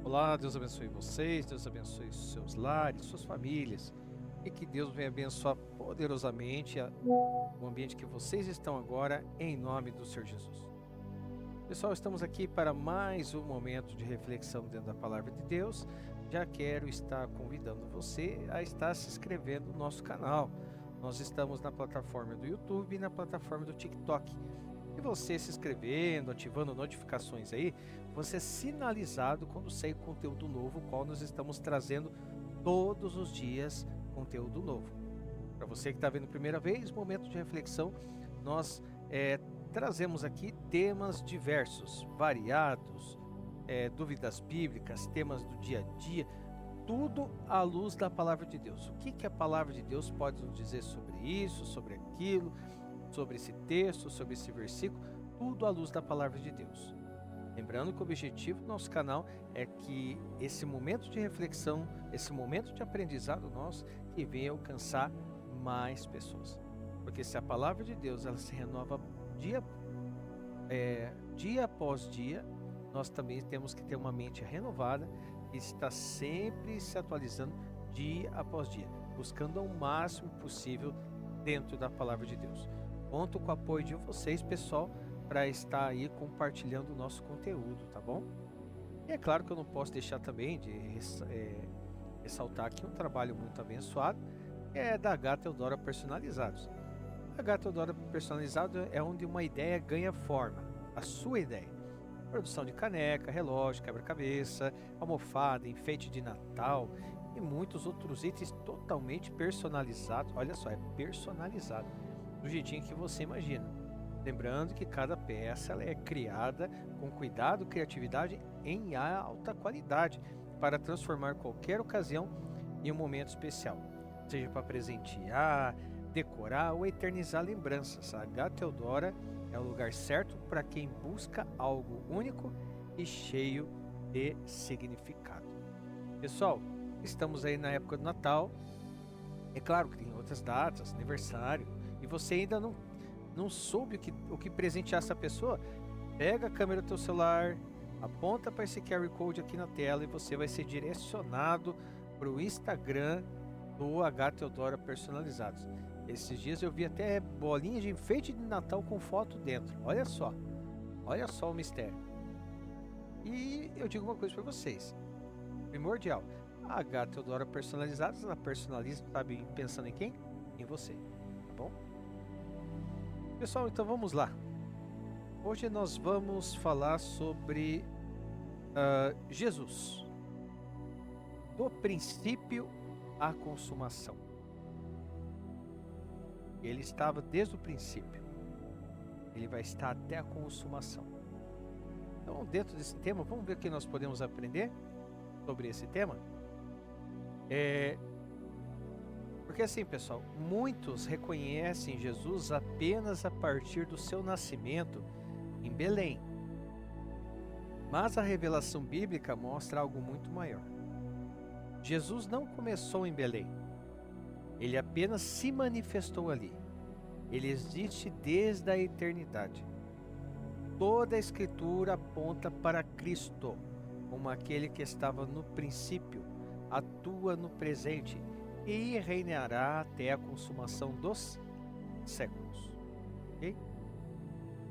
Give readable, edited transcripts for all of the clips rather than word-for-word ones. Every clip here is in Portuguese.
Olá, Deus abençoe vocês, Deus abençoe seus lares, suas famílias, e que Deus venha abençoar poderosamente o ambiente que vocês estão agora, em nome do Senhor Jesus. Pessoal, estamos aqui para mais um momento de reflexão dentro da Palavra de Deus. Já quero estar convidando você a estar se inscrevendo no nosso canal. Nós estamos na plataforma do YouTube e na plataforma do TikTok. E você se inscrevendo, ativando notificações aí, você é sinalizado quando sair conteúdo novo, qual nós estamos trazendo todos os dias conteúdo novo. Para você que está vendo a primeira vez, momento de reflexão, nós trazemos aqui temas diversos, variados, dúvidas bíblicas, temas do dia a dia, tudo à luz da Palavra de Deus. O que a Palavra de Deus pode nos dizer sobre isso, sobre aquilo, sobre esse texto, sobre esse versículo, tudo à luz da Palavra de Deus. Lembrando que o objetivo do nosso canal é que esse momento de reflexão, esse momento de aprendizado nosso, que venha alcançar mais pessoas. Porque se a Palavra de Deus ela se renova dia após dia, nós também temos que ter uma mente renovada e estar sempre se atualizando dia após dia, buscando ao máximo possível dentro da Palavra de Deus. Conto com o apoio de vocês, pessoal, para estar aí compartilhando o nosso conteúdo, tá bom? E é claro que eu não posso deixar também de ressaltar aqui um trabalho muito abençoado, que é da H Teodora Personalizados. A H Teodora Personalizado é onde uma ideia ganha forma, a sua ideia. Produção de caneca, relógio, quebra-cabeça, almofada, enfeite de Natal e muitos outros itens totalmente personalizados. Olha só, é personalizado do jeitinho que você imagina. Lembrando que cada peça ela é criada com cuidado e criatividade em alta qualidade para transformar qualquer ocasião em um momento especial, seja para presentear, decorar ou eternizar lembranças. A H Teodora é o lugar certo para quem busca algo único e cheio de significado. Pessoal, estamos aí na época do Natal. É claro que tem outras datas, aniversário, e você ainda não soube o que presentear essa pessoa. Pega a câmera do teu celular, aponta para esse QR Code aqui na tela e você vai ser direcionado para o Instagram do H Teodora Personalizados. Esses dias eu vi até bolinha de enfeite de Natal com foto dentro. Olha só o mistério. E eu digo uma coisa para vocês, primordial, a H Teodora Personalizados, ela personaliza, sabe, pensando em quem? Em você, tá bom? Pessoal, então vamos lá. Hoje nós vamos falar sobre Jesus, do princípio à consumação. Ele estava desde o princípio, ele vai estar até a consumação. Então, dentro desse tema, vamos ver o que nós podemos aprender sobre esse tema. Porque assim, pessoal, muitos reconhecem Jesus apenas a partir do seu nascimento em Belém. Mas a revelação bíblica mostra algo muito maior. Jesus não começou em Belém. Ele apenas se manifestou ali. Ele existe desde a eternidade. Toda a Escritura aponta para Cristo, como aquele que estava no princípio, atua no presente e reinará até a consumação dos séculos. Okay?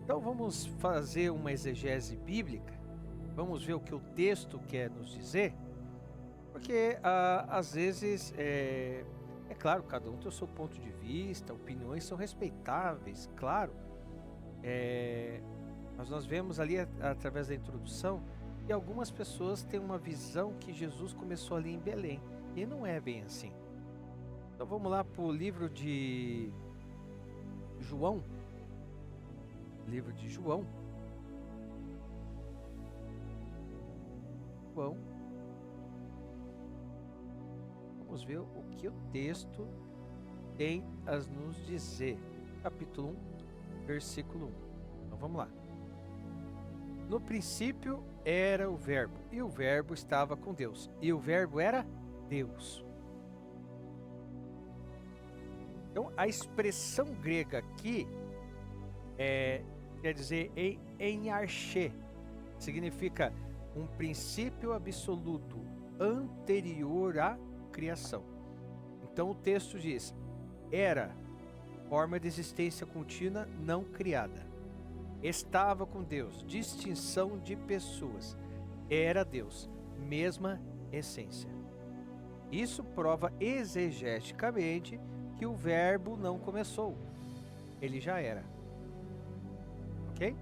Então vamos fazer uma exegese bíblica, vamos ver o que o texto quer nos dizer, porque às vezes, é claro, cada um tem o seu ponto de vista, opiniões são respeitáveis, claro, mas nós vemos ali através da introdução que algumas pessoas têm uma visão que Jesus começou ali em Belém, e não é bem assim. Então vamos lá para o livro de João. Livro de João. Vamos ver o que o texto tem a nos dizer. Capítulo 1, versículo 1. Então vamos lá. No princípio era o Verbo, e o Verbo estava com Deus, e o Verbo era Deus. Então, a expressão grega aqui quer dizer em arché, significa um princípio absoluto anterior à criação. Então o texto diz: era forma de existência contínua não criada. Estava com Deus, distinção de pessoas. Era Deus, mesma essência. Isso prova exegeticamente que o verbo não começou. Ele já era. Ok?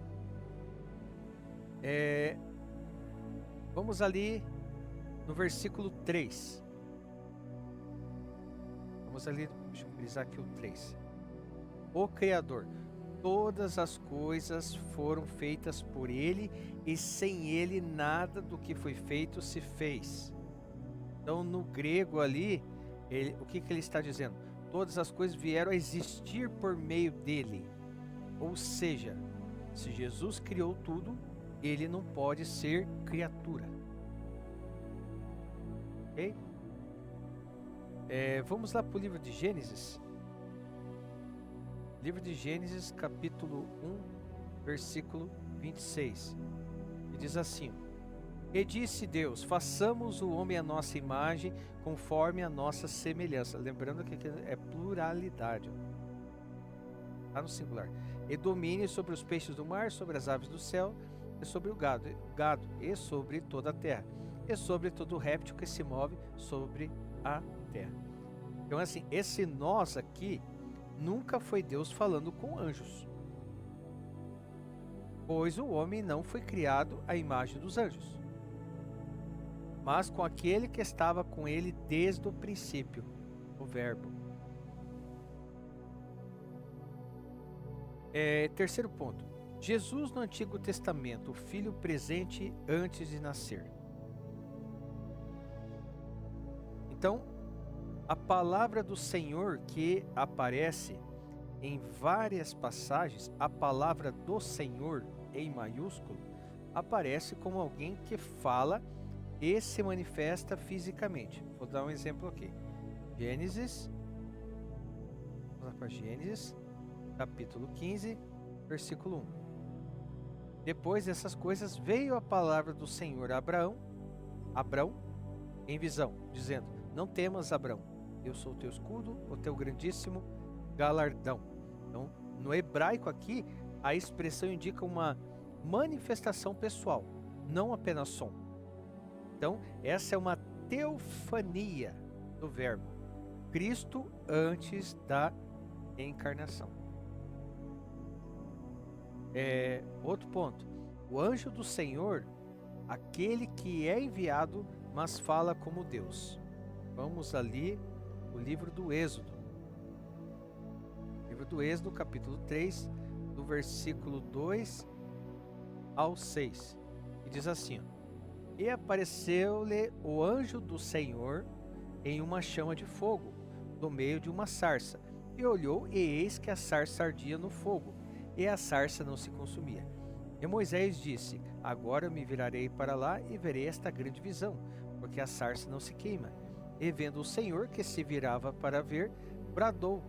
Vamos ali no versículo 3. Vamos ali, deixa eu frisar aqui o 3. O Criador. Todas as coisas foram feitas por Ele, e sem Ele nada do que foi feito se fez. Então, no grego ali, o que ele está dizendo? Todas as coisas vieram a existir por meio dele. Ou seja, se Jesus criou tudo, ele não pode ser criatura. Ok? Vamos lá para o livro de Gênesis. Livro de Gênesis, capítulo 1, versículo 26. E diz assim: E disse Deus, façamos o homem à nossa imagem, conforme a nossa semelhança. Lembrando que aqui é pluralidade. Está no singular. E domine sobre os peixes do mar, sobre as aves do céu, e sobre o gado, e sobre toda a terra, e sobre todo réptil que se move sobre a terra. Então, assim, esse nós aqui nunca foi Deus falando com anjos, pois o homem não foi criado à imagem dos anjos, mas com aquele que estava com ele desde o princípio, o verbo. Terceiro ponto. Jesus no Antigo Testamento, o Filho presente antes de nascer. Então, a palavra do Senhor que aparece em várias passagens, a palavra do Senhor em maiúsculo, aparece como alguém que fala e se manifesta fisicamente. Vou dar um exemplo aqui. Gênesis, vamos lá para Gênesis, capítulo 15, versículo 1. Depois dessas coisas veio a palavra do Senhor a Abrão, em visão, dizendo: Não temas, Abrão, eu sou o teu escudo, o teu grandíssimo galardão. Então, no hebraico aqui, a expressão indica uma manifestação pessoal, não apenas som. Então, essa é uma teofania do verbo. Cristo antes da encarnação. Outro ponto. O anjo do Senhor, aquele que é enviado, mas fala como Deus. Vamos ali, o livro do Êxodo. Livro do Êxodo, capítulo 3, do versículo 2 ao 6. E diz assim: E apareceu-lhe o anjo do Senhor em uma chama de fogo, no meio de uma sarça. E olhou, e eis que a sarça ardia no fogo, e a sarça não se consumia. E Moisés disse: Agora me virarei para lá e verei esta grande visão, porque a sarça não se queima. E vendo o Senhor que se virava para ver, bradou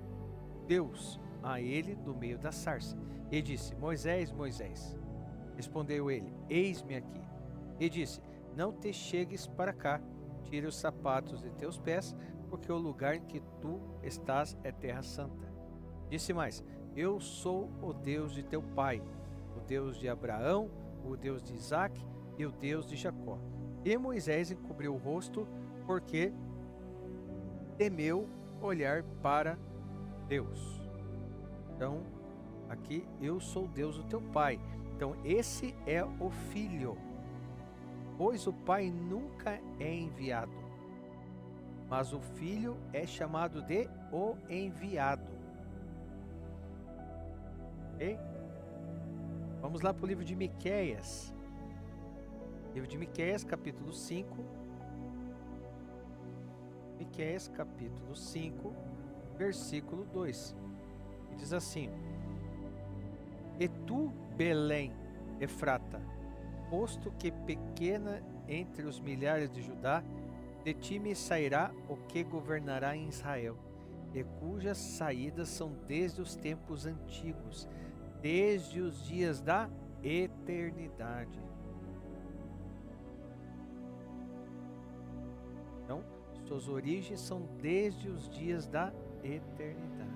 Deus a ele do meio da sarça, e disse: Moisés, Moisés. Respondeu ele: Eis-me aqui. E disse: Não te chegues para cá, tire os sapatos de teus pés, porque o lugar em que tu estás é terra santa. Disse mais: Eu sou o Deus de teu pai, o Deus de Abraão, o Deus de Isaque e o Deus de Jacó. E Moisés encobriu o rosto, porque temeu olhar para Deus. Então, aqui, eu sou o Deus do teu pai. Então, esse é o filho, pois o pai nunca é enviado, mas o filho é chamado de o enviado. Ok? Vamos lá para o livro de Miqueias. Livro de Miqueias, capítulo 5. Miqueias, capítulo 5, versículo 2. E diz assim: E tu, Belém, Efrata, posto que pequena entre os milhares de Judá, de ti me sairá o que governará em Israel, e cujas saídas são desde os tempos antigos, desde os dias da eternidade. Então, suas origens são desde os dias da eternidade.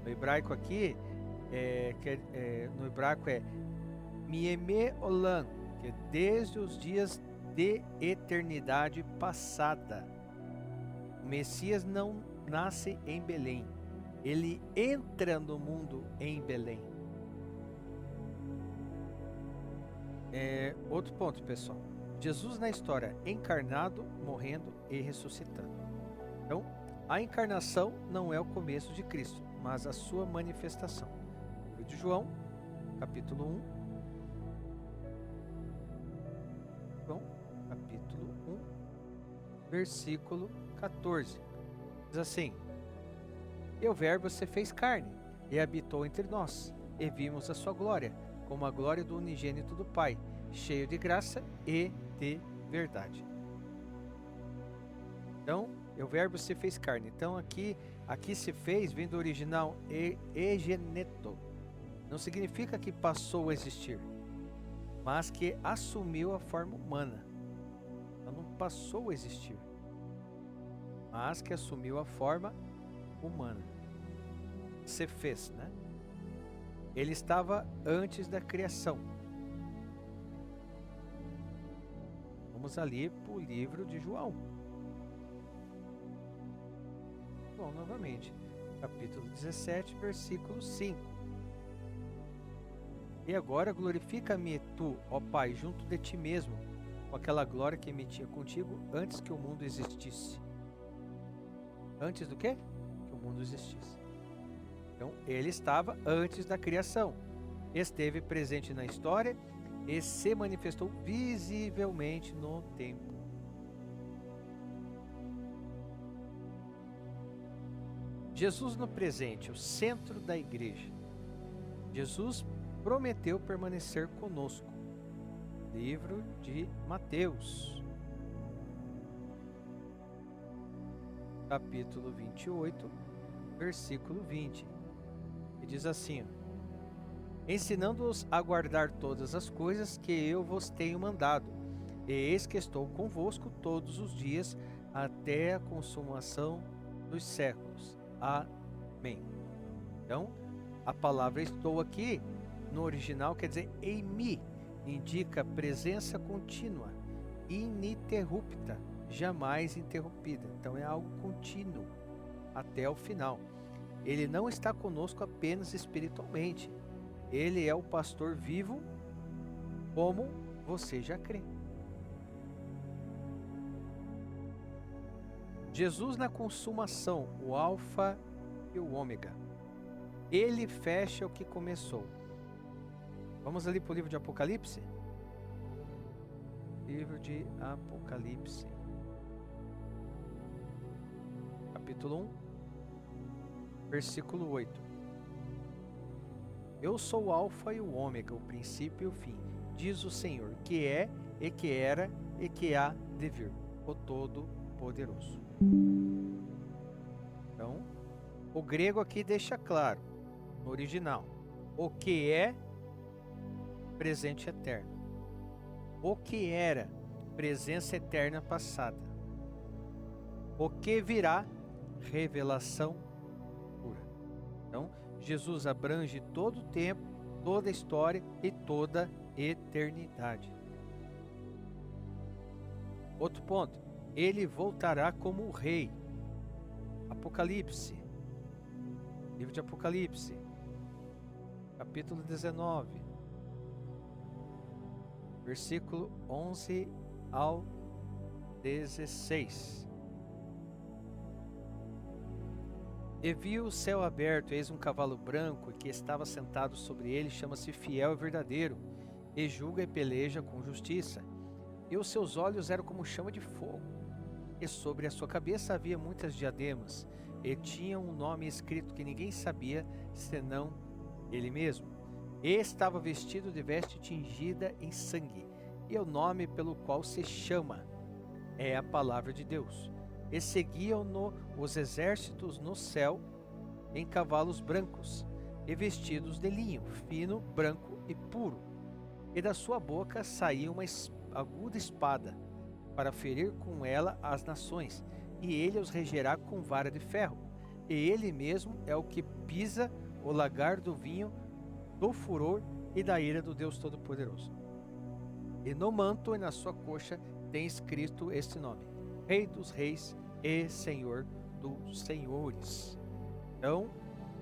No hebraico aqui, no hebraico é Mieme Olam, que é desde os dias de eternidade passada. O Messias não nasce em Belém, ele entra no mundo em Belém. Outro ponto, pessoal. Jesus na história, encarnado, morrendo e ressuscitando. Então, a encarnação não é o começo de Cristo, mas a sua manifestação. Livro de João, capítulo 1. João, capítulo 1, versículo 14. Diz assim: E o Verbo se fez carne e habitou entre nós, e vimos a sua glória, como a glória do unigênito do Pai, cheio de graça e de verdade. Então, o Verbo se fez carne. Então, aqui se fez, vem do original egeneto. Não significa que passou a existir, mas que assumiu a forma humana. Então, não passou a existir, mas que assumiu a forma humana. Se fez, né? Ele estava antes da criação. Vamos ali para o livro de João. João novamente, capítulo 17, versículo 5. E agora glorifica-me tu, ó Pai, junto de ti mesmo, com aquela glória que me tinha contigo antes que o mundo existisse. Antes do quê? Que o mundo existisse. Então, ele estava antes da criação, esteve presente na história e se manifestou visivelmente no tempo. Jesus no presente, o centro da igreja. Jesus prometeu permanecer conosco. Livro de Mateus, capítulo 28, versículo 20. E diz assim: ensinando-os a guardar todas as coisas que eu vos tenho mandado, e eis que estou convosco todos os dias, até a consumação dos séculos. Amém. Então, a palavra estou aqui, no original quer dizer eimi, indica presença contínua, ininterrupta, jamais interrompida. Então é algo contínuo, até o final. Ele não está conosco apenas espiritualmente. Ele é o pastor vivo, como você já crê. Jesus na consumação, o alfa e o ômega. Ele fecha o que começou. Vamos ali para o livro de Apocalipse? Livro de Apocalipse, capítulo 1, versículo 8. Eu sou o alfa e o ômega, o princípio e o fim, diz o Senhor, que é, e que era, e que há de vir, o Todo-Poderoso. Então, o grego aqui deixa claro, no original, o que é presente eterno, o que era presença eterna passada, o que virá revelação pura. Então, Jesus abrange todo o tempo, toda a história e toda a eternidade. Outro ponto, ele voltará como o rei. Apocalipse, livro de Apocalipse, capítulo 19, versículo 11 ao 16. E vi o céu aberto, eis um cavalo branco, que estava sentado sobre ele, chama-se Fiel e Verdadeiro, e julga e peleja com justiça. E os seus olhos eram como chama de fogo, e sobre a sua cabeça havia muitas diademas, e tinha um nome escrito que ninguém sabia, senão ele mesmo. E estava vestido de veste tingida em sangue, e o nome pelo qual se chama é a palavra de Deus. E seguiam-no os exércitos no céu em cavalos brancos, e vestidos de linho, fino, branco e puro. E da sua boca saía uma aguda espada, para ferir com ela as nações, e ele os regerá com vara de ferro. E ele mesmo é o que pisa o lagar do vinho, do furor e da ira do Deus Todo-Poderoso. E no manto e na sua coxa tem escrito este nome: Rei dos Reis e Senhor dos Senhores. Então,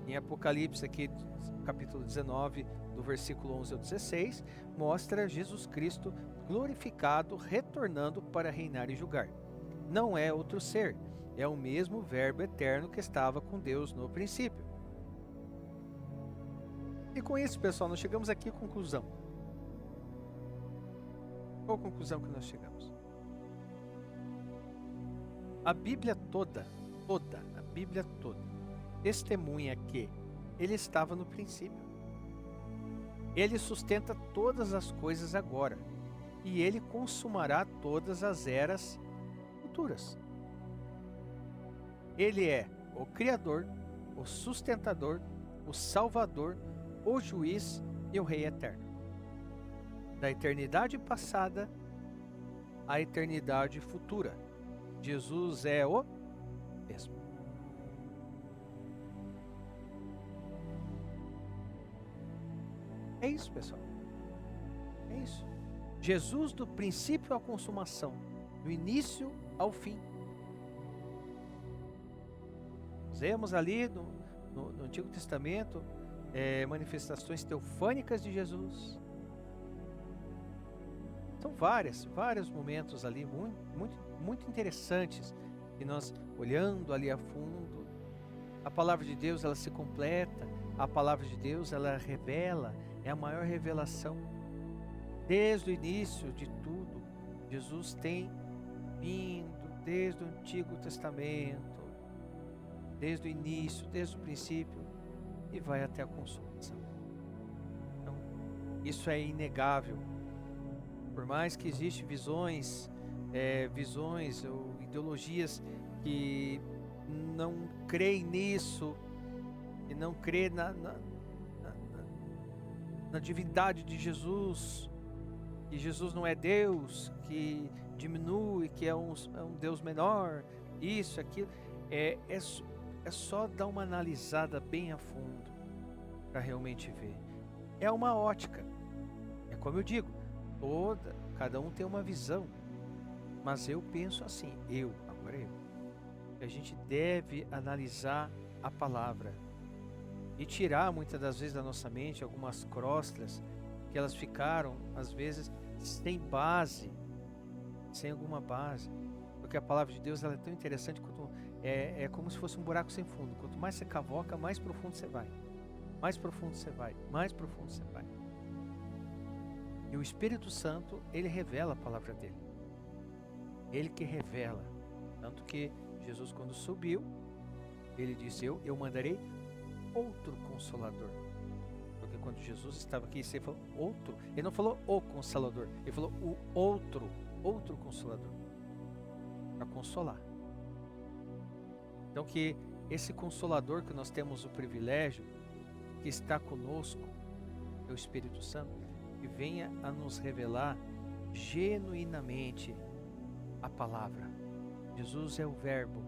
em Apocalipse, aqui, capítulo 19, do versículo 11 ao 16, mostra Jesus Cristo glorificado, retornando para reinar e julgar. Não é outro ser, é o mesmo Verbo eterno que estava com Deus no princípio. E com isso, pessoal, nós chegamos aqui à conclusão. Qual a conclusão que nós chegamos? A Bíblia toda, a Bíblia toda, testemunha que ele estava no princípio. Ele sustenta todas as coisas agora, e ele consumará todas as eras futuras. Ele é o Criador, o sustentador, o Salvador, o Juiz e o Rei eterno. Da eternidade passada à eternidade futura, Jesus é o mesmo. É isso, pessoal. É isso. Jesus do princípio à consumação, do início ao fim. Vemos ali no Antigo Testamento manifestações teofânicas de Jesus. São vários momentos ali muito interessantes, e nós olhando ali a fundo, a palavra de Deus ela se completa, a palavra de Deus ela revela, é a maior revelação. Desde o início de tudo, Jesus tem vindo desde o Antigo Testamento, desde o início, desde o princípio, e vai até a consumação. Então, isso é inegável. Por mais que existem visões ou ideologias que não creem nisso, e não creem na divindade de Jesus, que Jesus não é Deus, que diminui, que é um Deus menor, isso, aquilo, é só dar uma analisada bem a fundo para realmente ver. É uma ótica, é como eu digo, cada um tem uma visão, mas eu penso assim, que a gente deve analisar a palavra e tirar muitas das vezes da nossa mente algumas crostras que elas ficaram às vezes sem base, sem alguma base, porque a palavra de Deus ela é tão interessante quanto é como se fosse um buraco sem fundo. Quanto mais você cavoca, mais profundo você vai, mais profundo você vai, mais profundo você vai. E o Espírito Santo, ele revela a palavra dele. Ele que revela. Tanto que Jesus, quando subiu, ele disse, eu mandarei outro Consolador. Porque quando Jesus estava aqui, ele falou outro. Ele não falou o Consolador, ele falou o outro Consolador. Para consolar. Então que esse Consolador que nós temos o privilégio, que está conosco, é o Espírito Santo, que venha a nos revelar genuinamente a palavra. Jesus é o Verbo,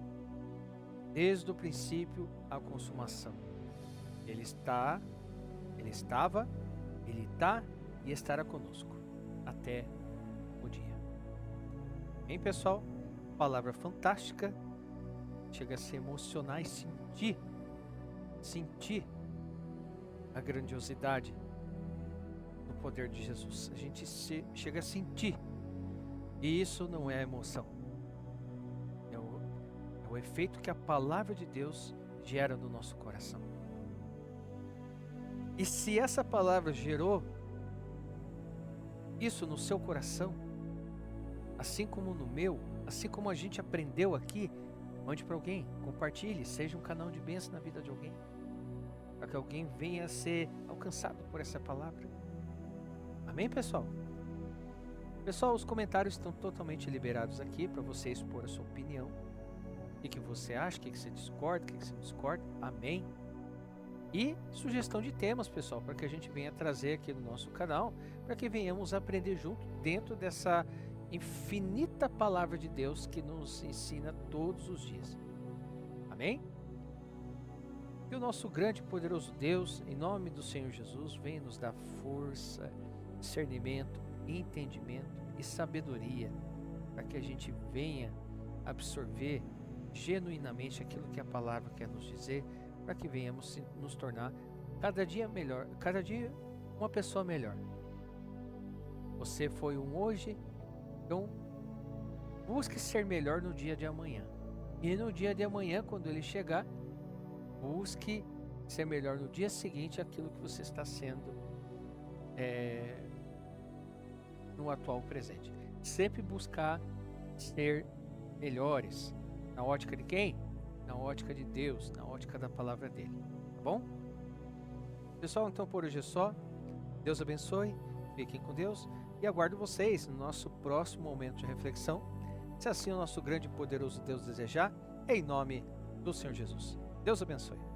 desde o princípio à consumação. Ele estava, ele está e estará conosco até o dia. Bem, pessoal, palavra fantástica, chega a se emocionar e sentir a grandiosidade do poder de Jesus. A gente chega a sentir, e isso não é emoção, é o efeito que a palavra de Deus gera no nosso coração. E se essa palavra gerou isso no seu coração, assim como no meu, assim como a gente aprendeu aqui, mande para alguém, compartilhe, seja um canal de bênção na vida de alguém, para que alguém venha a ser alcançado por essa palavra. Amém, pessoal? Pessoal, os comentários estão totalmente liberados aqui para você expor a sua opinião. O que você acha, o que você discorda, o que você não discorda. Amém? E sugestão de temas, pessoal, para que a gente venha trazer aqui no nosso canal, para que venhamos aprender junto dentro infinita palavra de Deus que nos ensina todos os dias. Amém? Que o nosso grande e poderoso Deus, em nome do Senhor Jesus, venha nos dar força, discernimento, entendimento e sabedoria, para que a gente venha absorver genuinamente aquilo que a palavra quer nos dizer, para que venhamos nos tornar cada dia melhor, cada dia uma pessoa melhor. Você foi um hoje, então busque ser melhor no dia de amanhã. E no dia de amanhã, quando ele chegar, busque ser melhor no dia seguinte aquilo que você está sendo no atual presente. Sempre buscar ser melhores. Na ótica de quem? Na ótica de Deus, na ótica da palavra dele. Tá bom? Pessoal, então por hoje é só. Deus abençoe, fiquem com Deus e aguardo vocês no nosso próximo momento de reflexão. Se assim o nosso grande e poderoso Deus desejar, em nome do Senhor Jesus. Deus abençoe.